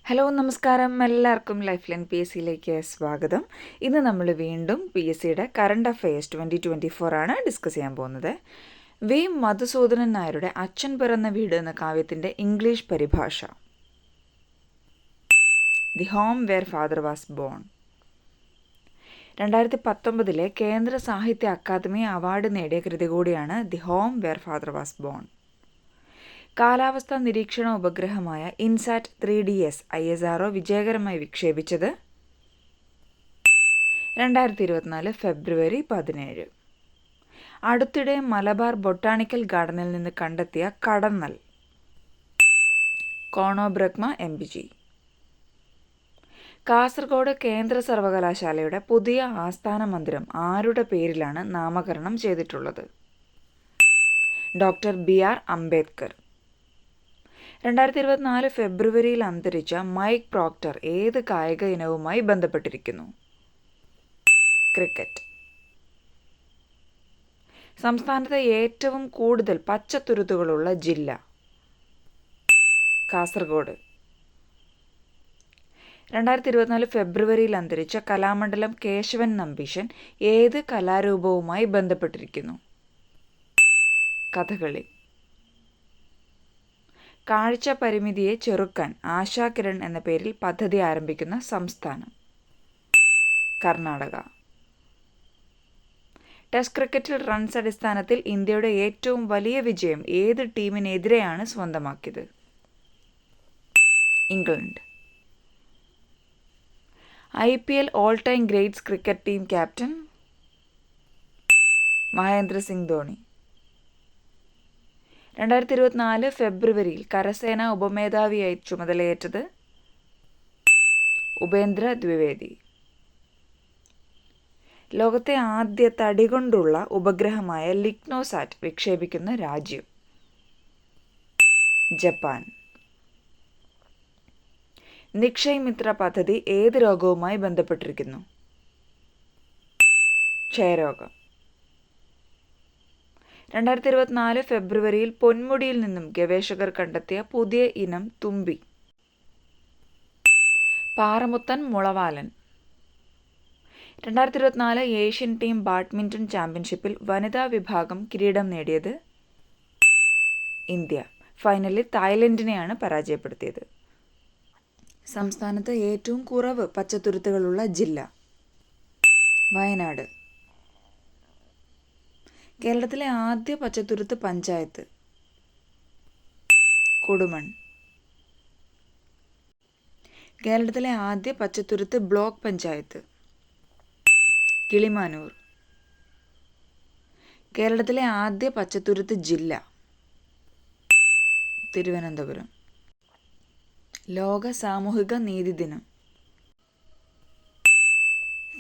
Hello നമസ്കാരം, എല്ലാവർക്കും life line PSCയിലേക്ക് സ്വാഗതം. ഇന്ന് നമ്മൾ വീണ്ടും PSCയുടെ കറണ്ട് അഫയേഴ്സ് 2024 ആണ് ഡിസ്കസ് ചെയ്യാൻ പോകുന്നത്. വി മധുസൂദനൻ നായരുടെ അച്ഛൻ പിറന്ന വീട് എന്ന കാവ്യത്തിൻ്റെ ഇംഗ്ലീഷ് പരിഭാഷ. The home where father was born. 2019 കേന്ദ്ര സാഹിത്യ അക്കാദമി അവാർഡ് നേടിയ കൃതി കൂടിയാണ് the home where father was born. കാലാവസ്ഥാ നിരീക്ഷണ ഉപഗ്രഹമായ ഇൻസാറ്റ് 3DS ISRO വിജയകരമായി വിക്ഷേപിച്ചത് 2024 ഫെബ്രുവരി 17. അടുത്തിടെ മലബാർ ബൊട്ടാണിക്കൽ ഗാർഡനിൽ നിന്ന് കണ്ടെത്തിയ കടന്നൽ കോണോബ്രഗ്മ MBG. കാസർഗോഡ് കേന്ദ്ര സർവകലാശാലയുടെ പുതിയ ആസ്ഥാന മന്ദിരം ആരുടെ പേരിലാണ് നാമകരണം ചെയ്തിട്ടുള്ളത്? Doctor BR Ambedkar. 2024 ഫെബ്രുവരിയിൽ അന്തരിച്ച മൈക്ക് പ്രോക്ടർ ഏത് കായിക ഇനവുമായി ബന്ധപ്പെട്ടിരിക്കുന്നു? ക്രിക്കറ്റ്. സംസ്ഥാനത്തെ ഏറ്റവും കൂടുതൽ പച്ചത്തുരുത്തുകളുള്ള ജില്ല? കാസർഗോഡ്. 2024 ഫെബ്രുവരിയിൽ അന്തരിച്ച കലാമണ്ഡലം കേശവൻ നമ്പീശൻ ഏത് കലാരൂപവുമായി ബന്ധപ്പെട്ടിരിക്കുന്നു? കഥകളി. കാഴ്ച പരിമിതിയെ ചെറുക്കാൻ ആശാ കിരൺ എന്ന പേരിൽ പദ്ധതി ആരംഭിക്കുന്ന സംസ്ഥാനം? കർണാടക. ടെസ്റ്റ് ക്രിക്കറ്റിൽ റൺസ് അടിസ്ഥാനത്തിൽ ഇന്ത്യയുടെ ഏറ്റവും വലിയ വിജയം ഏത് ടീമിനെതിരെയാണ് സ്വന്തമാക്കിയത്? England. IPL all time greats cricket team captain? Mahendra Singh Dhoni. 2024 ഫെബ്രുവരിയിൽ കരസേന ഉപമേധാവിയായി ചുമതലയേറ്റത്? ഉപേന്ദ്ര ദ്വിവേദി. ലോകത്തെ ആദ്യ തടികൊണ്ടുള്ള ഉപഗ്രഹമായ ലിഗ്നോസാറ്റ് വിക്ഷേപിക്കുന്ന രാജ്യം? ജപ്പാൻ. നിക്ഷയ് മിത്ര പദ്ധതി ഏത് രോഗവുമായി ബന്ധപ്പെട്ടിരിക്കുന്നു? ക്ഷയരോഗം. 2024 ഫെബ്രുവരിയിൽ പൊന്മുടിയിൽ നിന്നും ഗവേഷകർ കണ്ടെത്തിയ പുതിയ ഇനം തുമ്പി? പാറമുത്തൻ മുളവാലൻ. 2024 ഏഷ്യൻ ടീം ബാഡ്മിൻ്റൺ ചാമ്പ്യൻഷിപ്പിൽ വനിതാ വിഭാഗം കിരീടം നേടിയത്? ഇന്ത്യ. ഫൈനലിൽ തായ്ലൻഡിനെയാണ് പരാജയപ്പെടുത്തിയത്. സംസ്ഥാനത്ത് ഏറ്റവും കുറവ് പച്ചത്തുരുത്തുകളുള്ള ജില്ല? വയനാട്. കേരളത്തിലെ ആദ്യ പച്ചത്തുരുത്ത് പഞ്ചായത്ത്? കൊടുമൺ. കേരളത്തിലെ ആദ്യ പച്ചത്തുരുത്ത് ബ്ലോക്ക് പഞ്ചായത്ത്? കിളിമാനൂർ. കേരളത്തിലെ ആദ്യ പച്ചത്തുരുത്ത് ജില്ല? തിരുവനന്തപുരം. ലോക സാമൂഹിക നീതി ദിനം?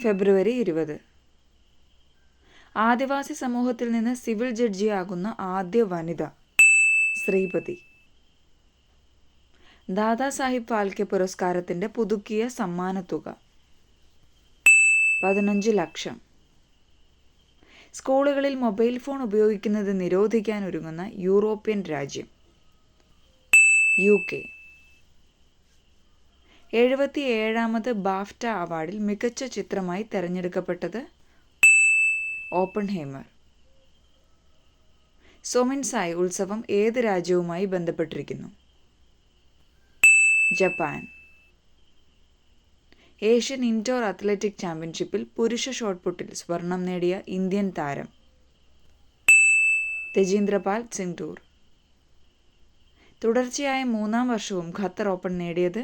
ഫെബ്രുവരി 20. ആദിവാസി സമൂഹത്തിൽ നിന്ന് സിവിൽ ജഡ്ജിയാകുന്ന ആദ്യ വനിത? ശ്രീപതി. ദാദാസാഹിബ് ഫാൽക്കെ പുരസ്കാരത്തിൻ്റെ പുതുക്കിയ സമ്മാനത്തുക? 15 ലക്ഷം. സ്കൂളുകളിൽ മൊബൈൽ ഫോൺ ഉപയോഗിക്കുന്നത് നിരോധിക്കാൻ ഒരുങ്ങുന്ന യൂറോപ്യൻ രാജ്യം? UK. 77ാമത് ബാഫ്റ്റ അവാർഡിൽ മികച്ച ചിത്രമായി തെരഞ്ഞെടുക്കപ്പെട്ടത്? ഓപ്പൺഹൈമർ. സോമിൻസായ് ഉത്സവം ഏത് രാജ്യവുമായി ബന്ധപ്പെട്ടിരിക്കുന്നു? ജപ്പാൻ. ഏഷ്യൻ ഇൻഡോർ അത്ലറ്റിക് ചാമ്പ്യൻഷിപ്പിൽ പുരുഷ ഷോട്ട്പുട്ടിൽ സ്വർണം നേടിയ ഇന്ത്യൻ താരം? തേജീന്ദ്രപാൽ സിംഗ്. തുടർച്ചയായ 3-ാം വർഷവും ഖത്തർ ഓപ്പൺ നേടിയത്?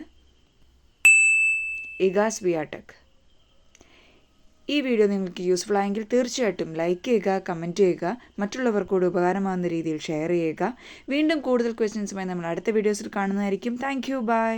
ഇഗ സ്വിയാടെക്. ഈ വീഡിയോ നിങ്ങൾക്ക് യൂസ്ഫുൾ ആയെങ്കിൽ തീർച്ചയായിട്ടും ലൈക്ക് ചെയ്യുക, കമൻറ്റ് ചെയ്യുക, മറ്റുള്ളവർക്കൂടെ ഉപകാരമാകുന്ന രീതിയിൽ ഷെയർ ചെയ്യുക. വീണ്ടും കൂടുതൽ ക്വസ്റ്റ്യൻസുമായി നമ്മൾ അടുത്ത വീഡിയോസിൽ കാണുന്നതായിരിക്കും. Thank you. ബൈ.